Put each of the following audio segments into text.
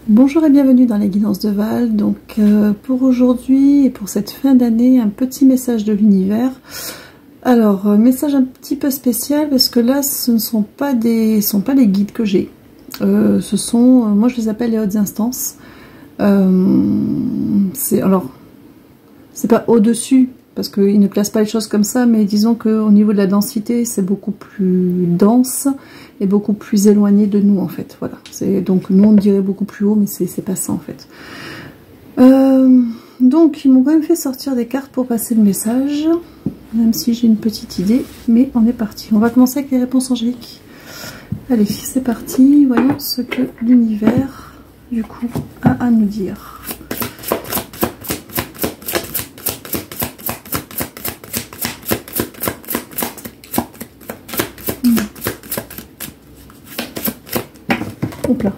Bonjour et bienvenue dans les guidances de Val. Donc pour aujourd'hui et pour cette fin d'année, un petit message de l'univers. Alors message un petit peu spécial parce que là ce ne sont pas les guides que j'ai. Ce sont, moi je les appelle les hautes instances. C'est pas au-dessus parce qu'ils ne classent pas les choses comme ça, mais disons qu'au niveau de la densité, c'est beaucoup plus dense et beaucoup plus éloigné de nous en fait. Voilà. Donc nous on dirait beaucoup plus haut, mais c'est pas ça en fait. Donc ils m'ont quand même fait sortir des cartes pour passer le message, même si j'ai une petite idée, mais on est parti. On va commencer avec les réponses angéliques. Allez, c'est parti, voyons ce que l'univers du coup a à nous dire. Hop là.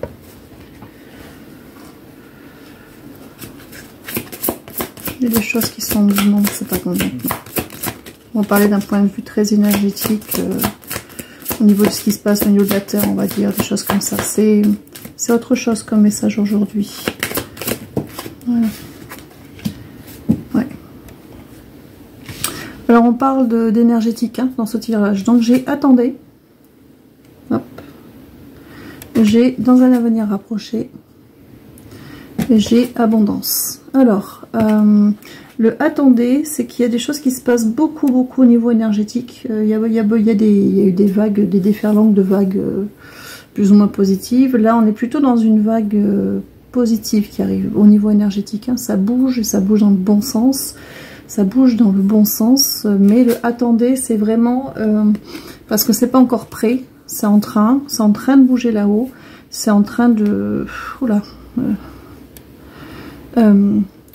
Il y a des choses qui sont en mouvement, c'est pas convaincant. On va parler d'un point de vue très énergétique au niveau de ce qui se passe au niveau de la Terre, on va dire, des choses comme ça. C'est autre chose comme message aujourd'hui. Voilà. Ouais. Alors on parle d'énergétique dans ce tirage. Donc j'ai attendez. Hop. J'ai dans un avenir rapproché. J'ai abondance. Alors, le attendez, c'est qu'il y a des choses qui se passent beaucoup au niveau énergétique. Il y a eu des vagues, des déferlantes de vagues plus ou moins positives. Là, on est plutôt dans une vague positive qui arrive au niveau énergétique. Ça bouge dans le bon sens. Ça bouge dans le bon sens. Mais le attendez, c'est vraiment parce que c'est pas encore prêt. C'est en train de bouger là-haut. C'est en train de... Oula.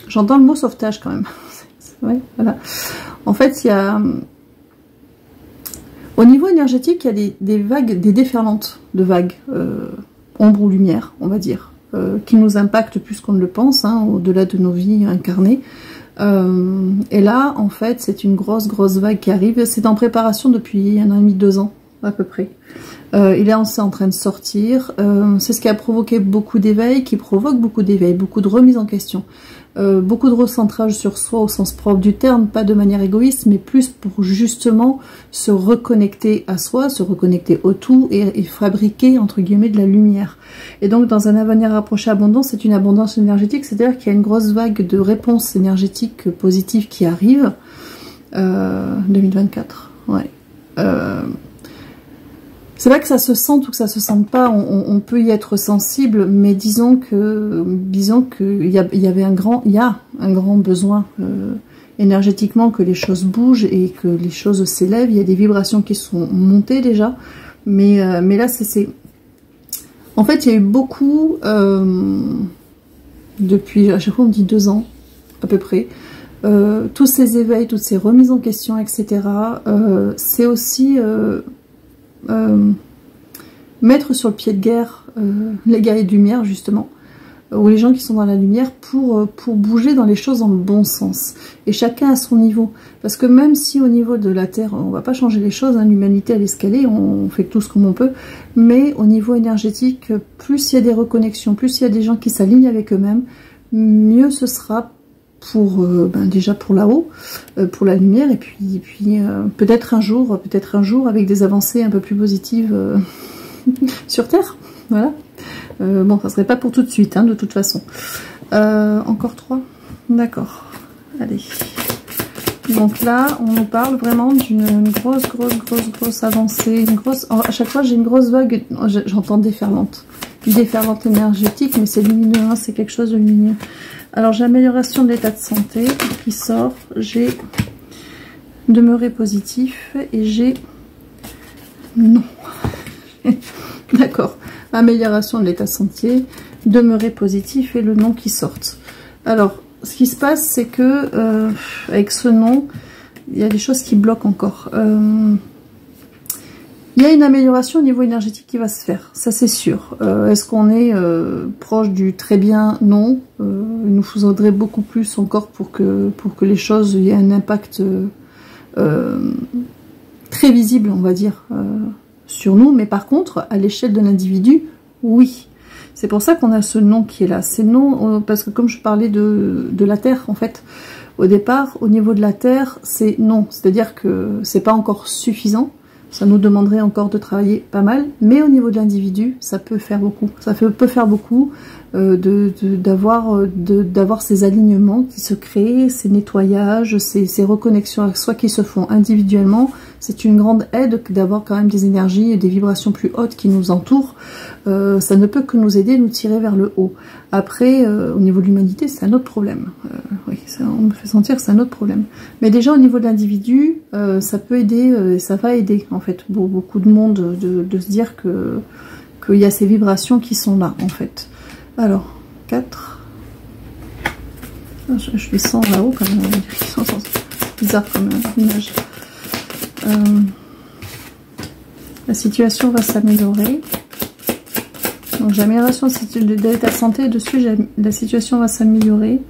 J'entends le mot sauvetage quand même. Ouais, voilà. En fait, il y a... Au niveau énergétique, il y a des vagues, des déferlantes de vagues, ombre ou lumière, on va dire, qui nous impactent plus qu'on ne le pense, au-delà de nos vies incarnées. Et là, en fait, c'est une grosse vague qui arrive. C'est en préparation depuis 1 an et demi, 2 ans, à peu près. Il est en train de sortir. C'est ce qui a provoqué beaucoup d'éveil, qui provoque beaucoup d'éveil, beaucoup de remise en question. Beaucoup de recentrage sur soi au sens propre du terme, pas de manière égoïste, mais plus pour justement se reconnecter à soi, se reconnecter au tout et fabriquer, entre guillemets, de la lumière. Et donc, dans un avenir rapproché abondant, c'est une abondance énergétique, c'est-à-dire qu'il y a une grosse vague de réponses énergétiques positives qui arrive. 2024, ouais. C'est vrai que ça se sente ou que ça se sente pas, on peut y être sensible, mais disons qu'il y a un grand besoin énergétiquement que les choses bougent et que les choses s'élèvent. Il y a des vibrations qui sont montées déjà, mais là c'est... En fait, il y a eu beaucoup, depuis, à chaque fois on dit 2 ans, à peu près, tous ces éveils, toutes ces remises en question, etc. C'est aussi... mettre sur le pied de guerre les guerriers de lumière justement, ou les gens qui sont dans la lumière pour bouger dans les choses dans le bon sens, et chacun à son niveau, parce que même si au niveau de la Terre on va pas changer les choses, l'humanité elle est escalée, on fait tous comme on peut, mais au niveau énergétique, plus il y a des reconnexions, plus il y a des gens qui s'alignent avec eux-mêmes, mieux ce sera pour déjà pour là-haut, pour la lumière, et puis peut-être un jour avec des avancées un peu plus positives sur Terre, voilà. Bon, ça serait pas pour tout de suite, de toute façon. Encore 3, d'accord. Allez. Donc là, on nous parle vraiment d'une grosse avancée, à chaque fois j'ai une grosse vague, j'entends déferlante, une déferlante énergétique, mais c'est lumineux, c'est quelque chose de lumineux. Alors j'ai amélioration de l'état de santé qui sort, j'ai demeurer positif et j'ai non. D'accord, amélioration de l'état de santé, demeurer positif et le nom qui sortent. Alors ce qui se passe, c'est que avec ce nom, il y a des choses qui bloquent encore. Il y a une amélioration au niveau énergétique qui va se faire, ça c'est sûr. Est-ce qu'on est proche du très bien? Non. Il nous faudrait beaucoup plus encore pour que les choses, il y ait un impact très visible, on va dire, sur nous. Mais par contre, à l'échelle de l'individu, oui. C'est pour ça qu'on a ce non qui est là. C'est non, parce que comme je parlais de la Terre, en fait, au départ, au niveau de la Terre, c'est non. C'est-à-dire que c'est pas encore suffisant. Ça nous demanderait encore de travailler pas mal. Mais au niveau de l'individu, ça peut faire beaucoup. Ça peut faire beaucoup d'avoir ces alignements qui se créent, ces nettoyages, ces reconnexions à soi qui se font individuellement. C'est une grande aide d'avoir quand même des énergies et des vibrations plus hautes qui nous entourent. Ça ne peut que nous aider, nous tirer vers le haut. Après, au niveau de l'humanité, c'est un autre problème. Oui, ça, on me fait sentir que c'est un autre problème. Mais déjà, au niveau de l'individu, ça peut aider, ça va aider, en fait, beaucoup de monde de se dire qu'il y a ces vibrations qui sont là, en fait. Alors, 4. Je les sens là-haut, quand même. C'est bizarre comme image. La situation va s'améliorer. Donc l'amélioration de l'état de santé, dessus la situation va s'améliorer.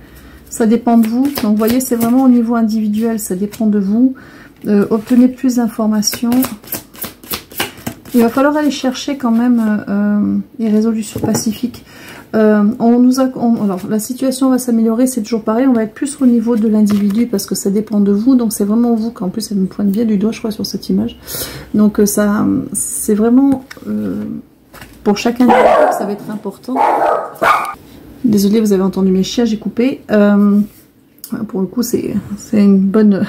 Ça dépend de vous. Donc vous voyez, c'est vraiment au niveau individuel, ça dépend de vous. Obtenez plus d'informations. Il va falloir aller chercher quand même les résolutions pacifiques. Alors la situation va s'améliorer, c'est toujours pareil, on va être plus au niveau de l'individu parce que ça dépend de vous, donc c'est vraiment vous qu'en plus elle me pointe bien du doigt je crois sur cette image. Donc ça c'est vraiment pour chacun de vous ça va être important. Désolée, vous avez entendu mes chiens, j'ai coupé. Pour le coup c'est une bonne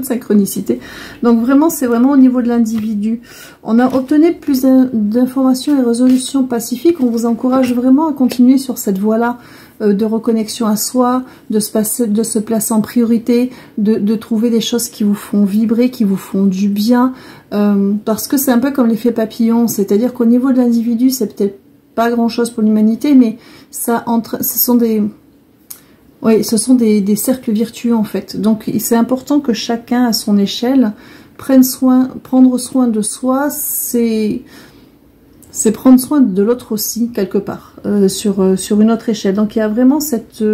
synchronicité. Donc vraiment, c'est vraiment au niveau de l'individu. On a obtenu plus d'informations et résolutions pacifiques. On vous encourage vraiment à continuer sur cette voie-là de reconnexion à soi, de se placer en priorité, de trouver des choses qui vous font vibrer, qui vous font du bien. Parce que c'est un peu comme l'effet papillon. C'est-à-dire qu'au niveau de l'individu, c'est peut-être pas grand-chose pour l'humanité, mais ce sont des cercles virtueux en fait. Donc c'est important que chacun à son échelle prendre soin de soi, c'est prendre soin de l'autre aussi quelque part, sur une autre échelle. Donc il y a vraiment cette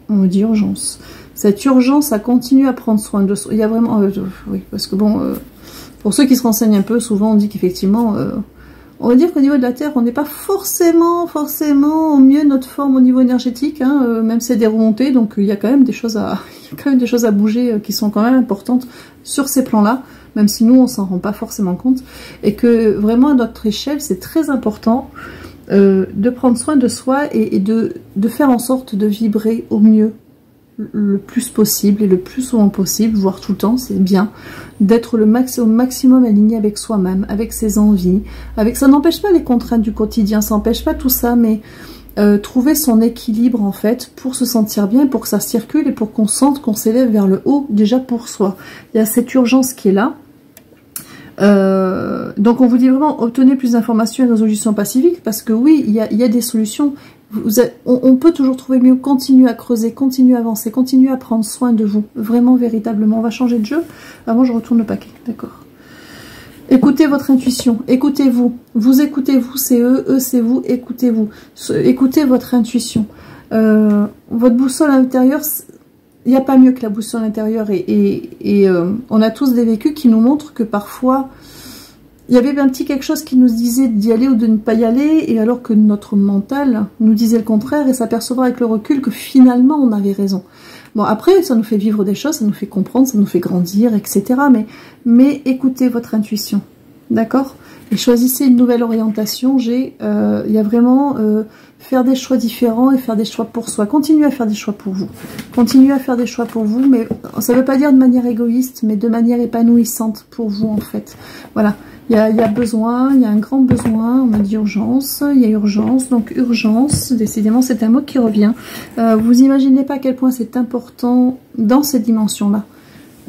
on dit urgence. Cette urgence à continuer à prendre soin de soi. Il y a vraiment oui, parce que bon, pour ceux qui se renseignent un peu, souvent on dit qu'effectivement on va dire qu'au niveau de la Terre, on n'est pas forcément au mieux notre forme au niveau énergétique, hein, même c'est des remontées, donc il y a quand même des choses à bouger qui sont quand même importantes sur ces plans-là, même si nous on s'en rend pas forcément compte, et que vraiment à notre échelle c'est très important de prendre soin de soi et de faire en sorte de vibrer au mieux le plus possible et le plus souvent possible, voire tout le temps, c'est bien, d'être au maximum aligné avec soi-même, avec ses envies, ça n'empêche pas les contraintes du quotidien, ça n'empêche pas tout ça, mais trouver son équilibre en fait, pour se sentir bien, pour que ça circule et pour qu'on sente qu'on s'élève vers le haut, déjà pour soi. Il y a cette urgence qui est là. Donc on vous dit vraiment, obtenez plus d'informations et de résolutions pacifiques, parce que oui, il y a des solutions. On peut toujours trouver mieux, continuer à creuser, continuer à avancer, continuer à prendre soin de vous, vraiment, véritablement. On va changer de jeu. Avant, je retourne le paquet, d'accord. Écoutez votre intuition, écoutez-vous. Vous écoutez-vous, c'est eux c'est vous, écoutez-vous. Écoutez votre intuition. Votre boussole intérieure, il n'y a pas mieux que la boussole intérieure. Et on a tous des vécus qui nous montrent que parfois, il y avait un petit quelque chose qui nous disait d'y aller ou de ne pas y aller, et alors que notre mental nous disait le contraire, et s'apercevoir avec le recul que finalement on avait raison. Bon, après, ça nous fait vivre des choses, ça nous fait comprendre, ça nous fait grandir, etc. Mais écoutez votre intuition, d'accord? Et choisissez une nouvelle orientation. Il y a vraiment faire des choix différents et faire des choix pour soi. Continuez à faire des choix pour vous. Continuez à faire des choix pour vous, mais ça ne veut pas dire de manière égoïste, mais de manière épanouissante pour vous, en fait. Voilà. Il y a besoin, il y a un grand besoin, on m'a dit urgence, il y a urgence, donc urgence, décidément c'est un mot qui revient. Vous imaginez pas à quel point c'est important dans cette dimension-là,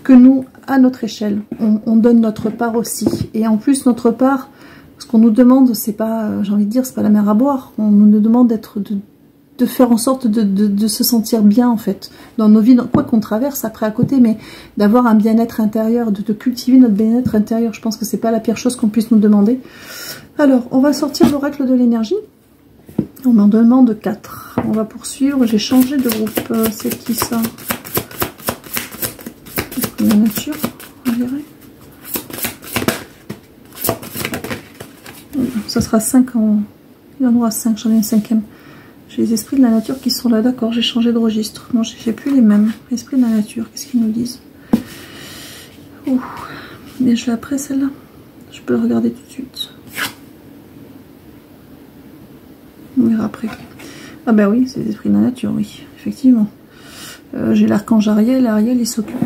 que nous, à notre échelle, on donne notre part aussi. Et en plus, notre part, ce qu'on nous demande, c'est pas, j'ai envie de dire, c'est pas la mer à boire, on nous demande de faire en sorte de se sentir bien en fait dans nos vies, quoi qu'on traverse après à côté, mais d'avoir un bien-être intérieur, de cultiver notre bien-être intérieur. Je pense que c'est pas la pire chose qu'on puisse nous demander. Alors on va sortir l'oracle de l'énergie, on m'en demande 4. On va poursuivre, j'ai changé de groupe. C'est qui ça? La nature, on dirait. Ça sera 5 en Il en aura 5, j'en ai une 5e. J'ai les esprits de la nature qui sont là, d'accord, j'ai changé de registre. Non, j'ai plus les mêmes. Esprits de la nature, qu'est-ce qu'ils nous disent? Ouh. Mais je l'ai après celle-là. Je peux le regarder tout de suite. On verra après. Ah ben oui, c'est les esprits de la nature, oui, effectivement. J'ai l'archange Ariel. Ariel, il s'occupe...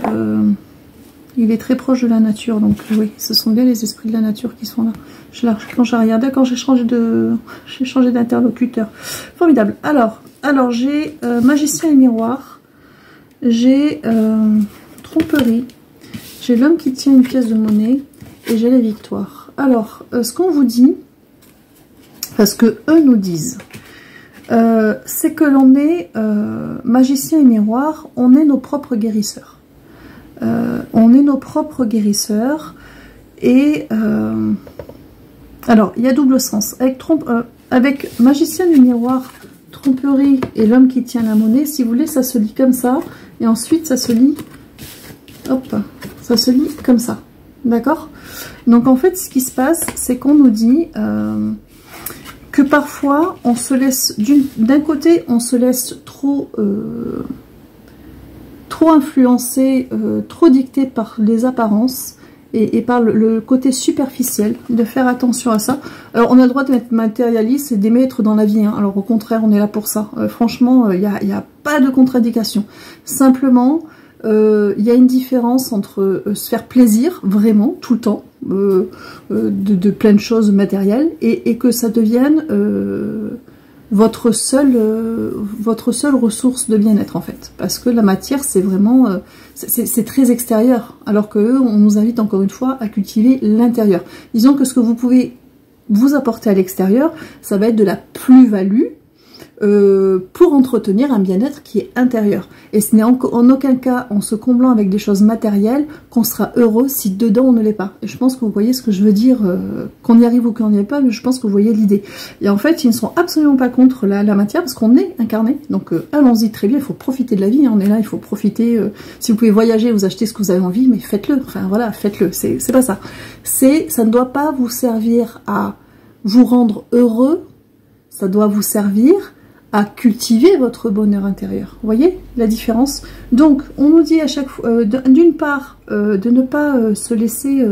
il est très proche de la nature, donc oui, ce sont bien les esprits de la nature qui sont là. J'ai l'archange Ariel. D'accord, j'ai changé d'interlocuteur. Formidable. Alors j'ai magicien et miroir. J'ai tromperie. J'ai l'homme qui tient une pièce de monnaie. Et j'ai la victoire. Alors, ce qu'on vous dit, parce que eux nous disent, c'est que l'on est magicien et miroir, on est nos propres guérisseurs. On est nos propres guérisseurs. Et alors, il y a double sens. Avec magicien et miroir, tromperie et l'homme qui tient la monnaie, si vous voulez, ça se lit comme ça. Et ensuite, ça se lit, hop, ça se lit comme ça. D'accord? Donc en fait, ce qui se passe, c'est qu'on nous dit que parfois, on se laisse, d'un côté, on se laisse trop influencer, trop dicter par les apparences et par le côté superficiel, de faire attention à ça. Alors, on a le droit d'être matérialiste et d'aimer être dans la vie, hein. Alors au contraire, on est là pour ça. Franchement, il n'y a pas de contre-indication. Simplement... il y a une différence entre se faire plaisir, vraiment, tout le temps, de plein de choses matérielles, et que ça devienne votre seule ressource de bien-être, en fait. Parce que la matière, c'est vraiment... c'est très extérieur, alors qu'eux, on nous invite encore une fois à cultiver l'intérieur. Disons que ce que vous pouvez vous apporter à l'extérieur, ça va être de la plus-value, pour entretenir un bien-être qui est intérieur. Et ce n'est en aucun cas en se comblant avec des choses matérielles qu'on sera heureux si dedans on ne l'est pas. Et je pense que vous voyez ce que je veux dire, qu'on y arrive ou qu'on n'y est pas, mais je pense que vous voyez l'idée. Et en fait, ils ne sont absolument pas contre la matière, parce qu'on est incarné. Donc allons-y très bien, il faut profiter de la vie, hein. On est là, il faut profiter. Si vous pouvez voyager, vous achetez ce que vous avez envie, mais faites-le. Enfin voilà, faites-le. C'est pas ça. Ça ne doit pas vous servir à vous rendre heureux, ça doit vous servir à cultiver votre bonheur intérieur. Vous voyez la différence? Donc, on nous dit à chaque fois, d'une part, de ne pas se laisser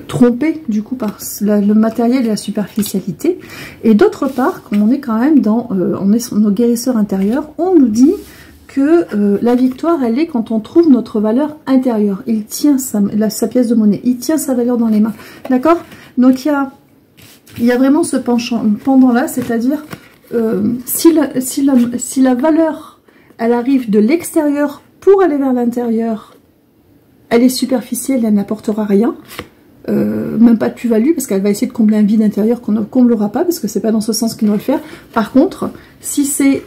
tromper, du coup, par le matériel et la superficialité. Et d'autre part, comme on est quand même dans nos guérisseurs intérieurs, on nous dit que la victoire, elle est quand on trouve notre valeur intérieure. Il tient sa pièce de monnaie, il tient sa valeur dans les mains. D'accord? Donc, il y a vraiment ce pendant-là, c'est-à-dire si la valeur, elle arrive de l'extérieur pour aller vers l'intérieur, elle est superficielle, elle n'apportera rien, même pas de plus-value, parce qu'elle va essayer de combler un vide intérieur qu'on ne comblera pas, parce que c'est pas dans ce sens qu'il doit le faire. Par contre, si c'est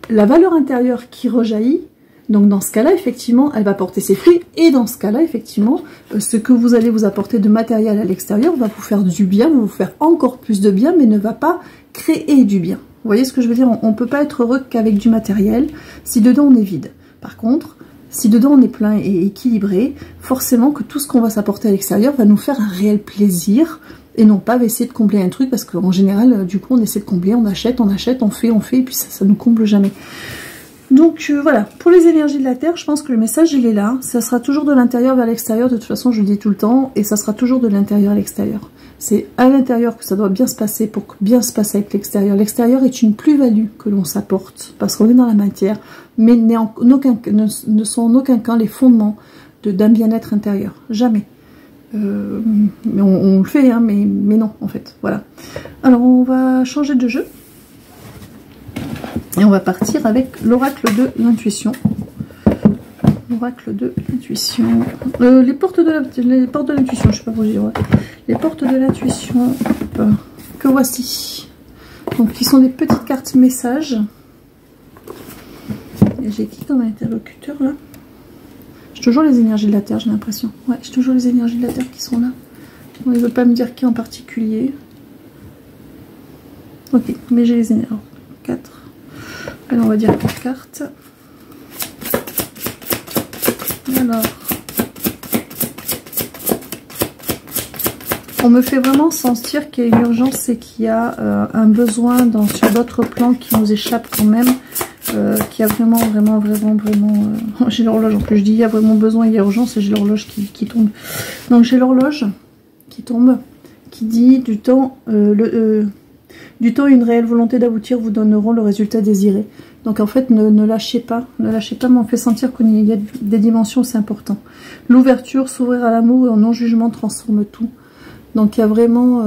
la valeur intérieure qui rejaillit, donc dans ce cas-là, effectivement, elle va porter ses fruits. Et dans ce cas-là, effectivement, ce que vous allez vous apporter de matériel à l'extérieur va vous faire du bien, va vous faire encore plus de bien, mais ne va pas créer du bien. Vous voyez ce que je veux dire? On ne peut pas être heureux qu'avec du matériel si dedans on est vide. Par contre, si dedans on est plein et équilibré, forcément que tout ce qu'on va s'apporter à l'extérieur va nous faire un réel plaisir, et non pas essayer de combler un truc, parce qu'en général, du coup, on essaie de combler, on achète, on fait, et puis ça nous comble jamais. Donc voilà, pour les énergies de la Terre, je pense que le message il est là, ça sera toujours de l'intérieur vers l'extérieur, de toute façon je le dis tout le temps, et ça sera toujours de l'intérieur à l'extérieur. C'est à l'intérieur que ça doit bien se passer pour bien se passer avec l'extérieur. L'extérieur est une plus-value que l'on s'apporte, parce qu'on est dans la matière, mais ne sont en aucun cas les fondements d'un bien-être intérieur, jamais. Mais on le fait, hein, mais non en fait, voilà. Alors on va changer de jeu. Et on va partir avec l'oracle de l'intuition. L'oracle de l'intuition. Les portes de l'intuition, je sais pas vous dire. Ouais. Les portes de l'intuition que voici. Donc, qui sont des petites cartes messages. Et j'ai qui comme interlocuteur là? J'ai toujours les énergies de la Terre, j'ai l'impression. Ouais, j'ai toujours les énergies de la Terre qui sont là. On ne veut pas me dire qui en particulier. Ok, mais j'ai les énergies. 4. Alors on va dire 4 cartes. Alors. On me fait vraiment sentir qu'il y a une urgence et qu'il y a un besoin sur d'autres plans qui nous échappe quand même. Qu'il y a vraiment... j'ai l'horloge en plus, je dis il y a vraiment besoin, il y a urgence et j'ai l'horloge qui tombe. Donc j'ai l'horloge qui tombe, qui dit du temps, du temps et une réelle volonté d'aboutir vous donneront le résultat désiré. Donc en fait, ne lâchez pas, mais on fait sentir qu'il y a des dimensions, c'est important. L'ouverture, s'ouvrir à l'amour et au non-jugement transforme tout. Donc il y a vraiment...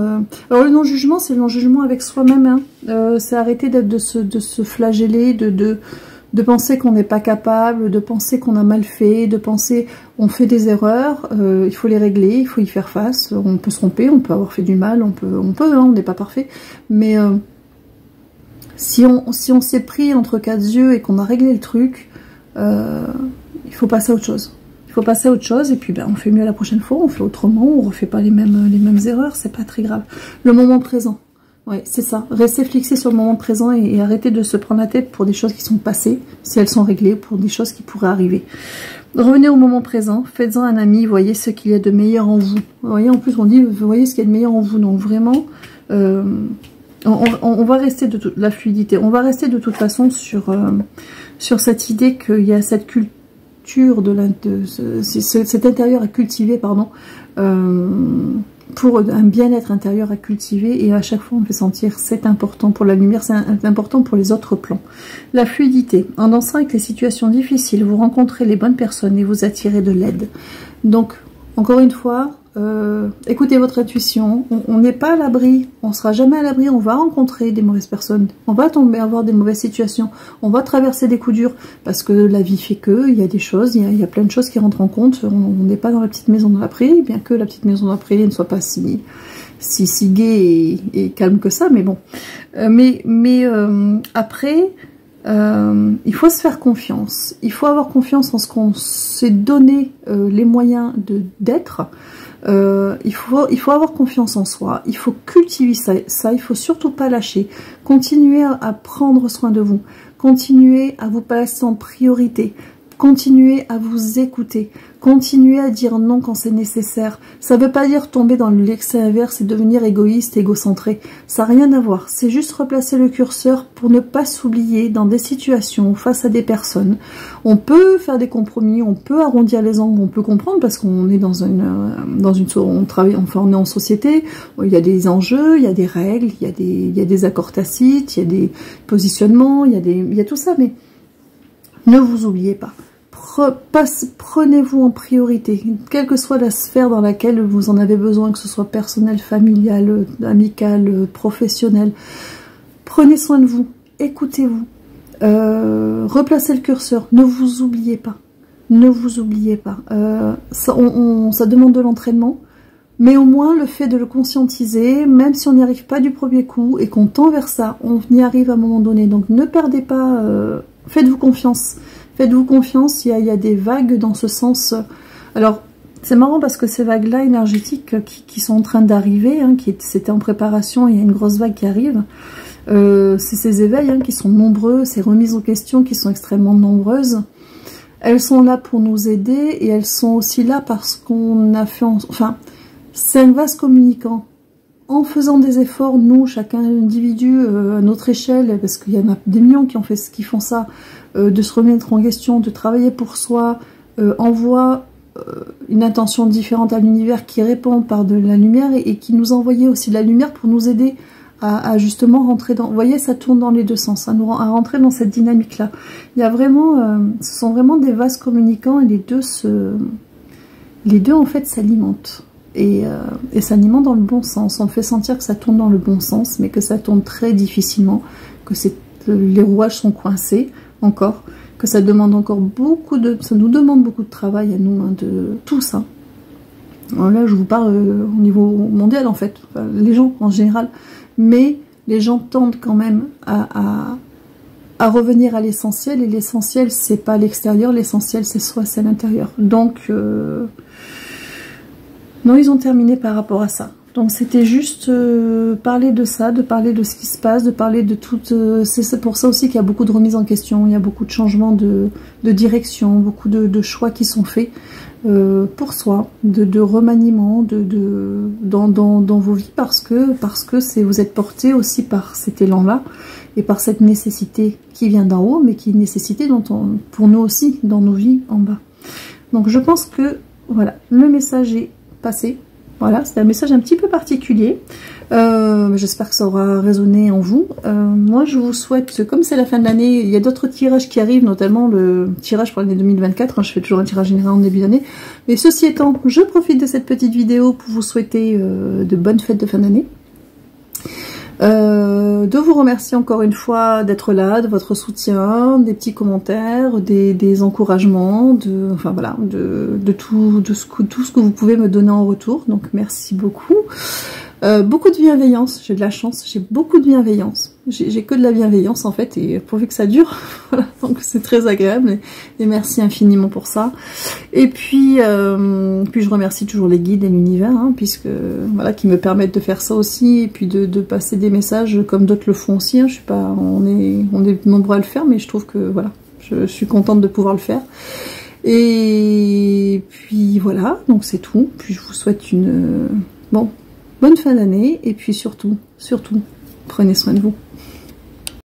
Alors le non-jugement, c'est le non-jugement avec soi-même. Hein. C'est arrêter de se flageller, de penser qu'on n'est pas capable, de penser qu'on a mal fait, de penser on fait des erreurs, il faut les régler, il faut y faire face. On peut se tromper, on peut avoir fait du mal, on n'est pas parfait. Mais si on s'est pris entre quatre yeux et qu'on a réglé le truc, il faut passer à autre chose. Il faut passer à autre chose et puis on fait mieux la prochaine fois, on fait autrement, on refait pas les mêmes erreurs, c'est pas très grave. Le moment présent, ouais, c'est ça. Restez fixé sur le moment présent et arrêtez de se prendre la tête pour des choses qui sont passées, si elles sont réglées, pour des choses qui pourraient arriver. Revenez au moment présent, faites-en un ami, voyez ce qu'il y a de meilleur en vous. Vous voyez, en plus on dit, voyez ce qu'il y a de meilleur en vous. Donc vraiment, on va rester de toute la fluidité, on va rester de toute façon sur cette idée qu'il y a cette culture, cet intérieur à cultiver, pardon, pour un bien-être intérieur à cultiver, et à chaque fois on fait sentir c'est important pour la lumière, c'est important pour les autres plans. La fluidité, en dansant avec les situations difficiles, vous rencontrez les bonnes personnes et vous attirez de l'aide. Donc encore une fois, écoutez votre intuition, on n'est pas à l'abri, on sera jamais à l'abri, on va rencontrer des mauvaises personnes, on va avoir des mauvaises situations, on va traverser des coups durs, parce que la vie fait que, il y a des choses, il y a plein de choses qui rentrent en compte, on n'est pas dans la petite maison de la prairie, bien que la petite maison de la prairie ne soit pas si gaie et calme que ça, mais bon. Après, il faut se faire confiance, il faut avoir confiance en ce qu'on s'est donné les moyens d'être. Il faut avoir confiance en soi, il faut cultiver ça, il faut surtout pas lâcher, continuer à prendre soin de vous, continuer à vous placer en priorité, continuer à vous écouter, continuer à dire non quand c'est nécessaire. Ça veut pas dire tomber dans l'excès inverse et devenir égoïste, égocentré. Ça n'a rien à voir. C'est juste replacer le curseur pour ne pas s'oublier dans des situations face à des personnes. On peut faire des compromis, on peut arrondir les angles, on peut comprendre parce qu'on est on travaille, enfin on est en société. Il y a des enjeux, il y a des règles, il y a des accords tacites, il y a des positionnements, il y a tout ça. Mais ne vous oubliez pas. Prenez-vous en priorité, quelle que soit la sphère dans laquelle vous en avez besoin, que ce soit personnel, familial, amical, professionnel. Prenez soin de vous, écoutez-vous, replacez le curseur, ne vous oubliez pas, ne vous oubliez pas. Ça demande de l'entraînement, mais au moins le fait de le conscientiser, même si on n'y arrive pas du premier coup et qu'on tend vers ça, on y arrive à un moment donné. Donc ne perdez pas, faites-vous confiance. Faites-vous confiance, il y a des vagues dans ce sens. Alors, c'est marrant parce que ces vagues-là énergétiques qui sont en train d'arriver, hein, c'était en préparation, il y a une grosse vague qui arrive. C'est ces éveils qui sont nombreux, ces remises en question qui sont extrêmement nombreuses. Elles sont là pour nous aider et elles sont aussi là parce qu'on a fait... Enfin, c'est un vase communicant. En faisant des efforts, nous, chacun individu, à notre échelle, parce qu'il y en a des millions qui font ça, de se remettre en question, de travailler pour soi, envoie une intention différente à l'univers qui répond par de la lumière et qui nous envoie aussi de la lumière pour nous aider à justement rentrer dans... Vous voyez, ça tourne dans les deux sens, à rentrer dans cette dynamique-là. Il y a vraiment... ce sont vraiment des vases communicants et les deux en fait s'alimentent. Et s'alimentent dans le bon sens. On fait sentir que ça tourne dans le bon sens, mais que ça tourne très difficilement, que les rouages sont coincés encore, que ça demande encore ça nous demande beaucoup de travail à nous, de tout ça. Alors là, je vous parle au niveau mondial en fait, enfin, les gens en général, mais les gens tendent quand même à revenir à l'essentiel, et l'essentiel c'est pas l'extérieur, l'essentiel c'est soi, c'est l'intérieur. Donc non, ils ont terminé par rapport à ça. Donc c'était juste parler de ça, de parler de ce qui se passe, de parler de tout... c'est pour ça aussi qu'il y a beaucoup de remises en question, il y a beaucoup de changements de direction, beaucoup de choix qui sont faits. pour soi, de remaniement dans vos vies, parce que vous êtes porté aussi par cet élan-là et par cette nécessité qui vient d'en haut, mais qui est une nécessité pour nous aussi dans nos vies en bas. Donc je pense que voilà, le message est passé. Voilà, c'est un message un petit peu particulier. J'espère que ça aura résonné en vous. Moi, je vous souhaite, comme c'est la fin de l'année, il y a d'autres tirages qui arrivent, notamment le tirage pour l'année 2024. Hein, je fais toujours un tirage général en début d'année. Mais ceci étant, je profite de cette petite vidéo pour vous souhaiter de bonnes fêtes de fin d'année. De vous remercier encore une fois d'être là, de votre soutien, des petits commentaires, des encouragements, enfin voilà, de tout ce que vous pouvez me donner en retour. Donc merci beaucoup. Beaucoup de bienveillance, j'ai de la chance, j'ai beaucoup de bienveillance. J'ai que de la bienveillance en fait, et pourvu que ça dure. Voilà, donc c'est très agréable, et merci infiniment pour ça. Et puis je remercie toujours les guides et l'univers, hein, puisque voilà, qui me permettent de faire ça aussi, et puis de passer des messages comme d'autres le font aussi. Hein. Je suis pas, on est nombreux à le faire, mais je trouve que voilà, je suis contente de pouvoir le faire. Et puis voilà, donc c'est tout. Puis je vous souhaite une bonne fin d'année, et puis surtout, prenez soin de vous.